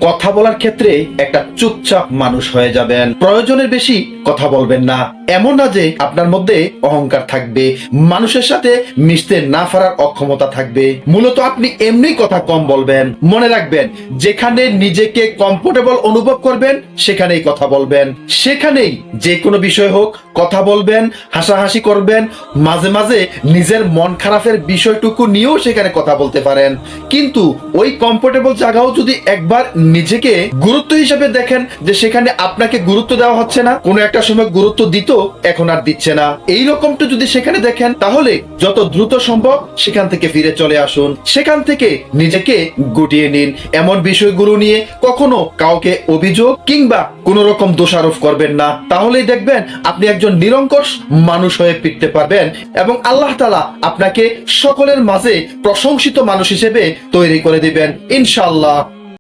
কথা বলার ক্ষেত্রে একটা চুপচাপ মানুষ হয়ে যাবেন। প্রয়োজনের বেশি কথা বলবেন না। এমন না যে আপনার মধ্যে অহংকার থাকবে, মানুষের সাথে মিশতে না পারার অক্ষমতা থাকবে। মূলত আপনি এমনি কথা কম বলবেন। মনে রাখবেন, যেখানে নিজেকে কমফোর্টেবল অনুভব করবেন সেখানেই কথা বলবেন। সেখানেই যে কোনো বিষয় হোক কথা বলবেন, হাসাহাসি করবেন, মাঝে মাঝে নিজের মন খারাপের বিষয়টুকু নিয়েও সেখানে কথা বলতে পারেন। কিন্তু ওই কমফোর্টেবল জায়গাও যদি একবার নিজেকে গুরুত্ব হিসেবে দেখেন যে সেখানে আপনাকে গুরুত্ব দেওয়া হচ্ছে না, কোনো একটা সময় গুরুত্ব দিত, এখন আর দিচ্ছে না, এইরকমটা যদি সেখানে দেখেন, তাহলে যত দ্রুত সম্ভব সেখান থেকে ফিরে চলে আসুন। সেখান থেকে নিজেকে গুটিয়ে নিন। এমন বিষয়গুলো নিয়ে কখনো কাউকে অভিযোগ কিংবা কোন রকম দোষারোপ করবেন না। তাহলেই দেখবেন আপনি একজন নিরঙ্কুশ মানুষ হয়ে ফিরতে পারবেন এবং আল্লাহ তাআলা আপনাকে সকলের মাঝে প্রশংসিত মানুষ হিসেবে তৈরি করে দিবেন ইনশাআল্লাহ।